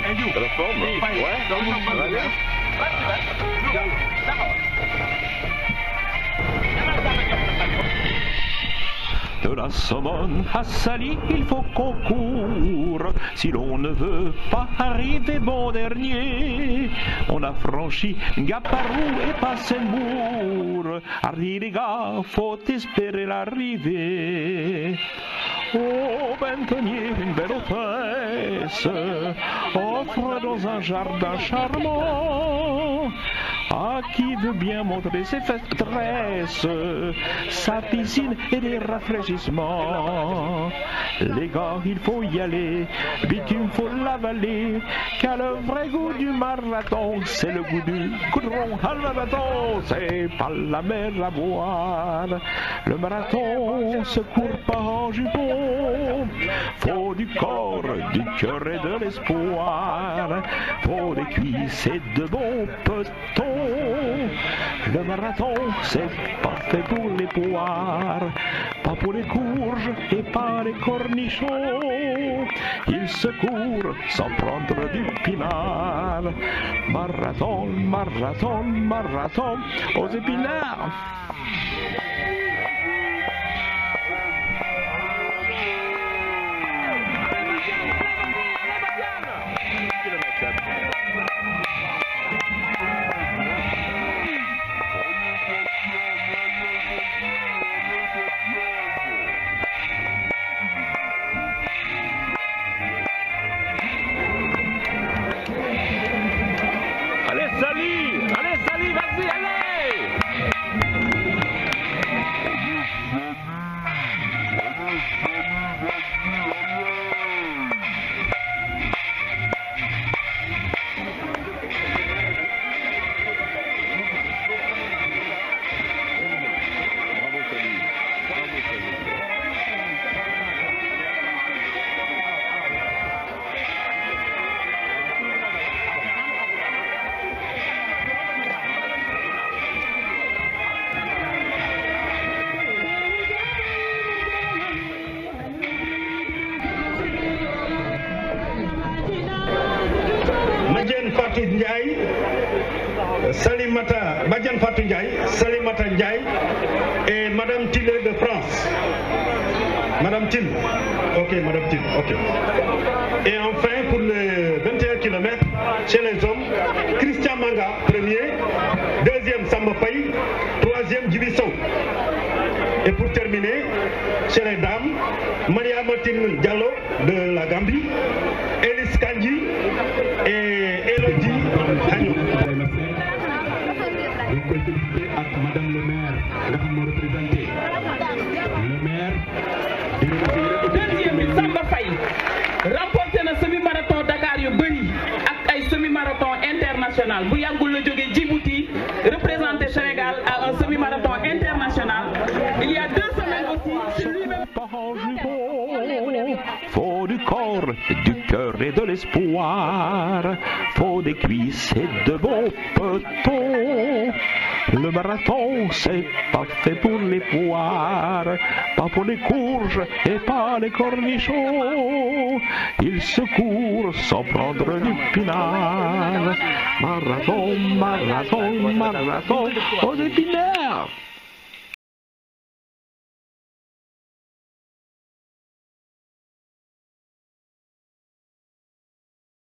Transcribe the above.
T'as la forme? Ouais, ça va bien? De la Sommone à Sali, il faut qu'on court. Si l'on ne veut pas arriver bon dernier, on a franchi Gaparou et Passembourg. Hardi les gars, faut espérer l'arrivée. Oh, Bentonier, une belle hôtesse, offre dans un jardin charmant à qui veut bien montrer ses tresses, sa piscine et des rafraîchissements. Les gars, il faut y aller, bitume faut l'avaler, car le vrai goût du marathon, c'est le goût du goudron. Ah, le marathon, c'est pas la mer à boire. Le marathon se court pas en jupon, faut du corps, du cœur et de l'espoir, faut des cuisses et de bons petons. Le marathon, c'est pas fait pour les poires, pas pour les courges et pas les cornichons. Il se court sans prendre du pinard. Marathon, marathon, marathon aux épinards. Allez, Sali, vas-y, allez! Bravo, Sali. Bravo, Sali. Badiane Fatou Ndiaye, Salimata, Badiane Fatou Ndiaye, Salimata Ndiaye et Madame Tille de France. Madame Tille, ok, Madame Tille, ok. Et enfin, pour les 21 km, chez les hommes, Christian Manga, premier, deuxième Samba Faye, troisième Djibiso. Et pour terminer, chez les dames, Maria Martine Diallo de la Gambie, Elis Kandji et Elodie Agnon. Nous pouvons féliciter à Madame le maire, nga xam moo représenté le maire. Deuxième bi Samba Faye remporté na semi-marathon Dakar yu bëri ak ay semi-marathon international bu yàggul la jógee Djibouti représenté Sénégal à un semi-marathon international. Il y a 2 semaines aussi lui-même. Faut du corps, du cœur et de l'espoir, faut des cuisses et de bons petons. Le marathon, c'est pas fait pour les poires, pas pour les courges et pas les cornichons. Il se court sans prendre du pinard. Marathon, marathon, marathon aux épinards.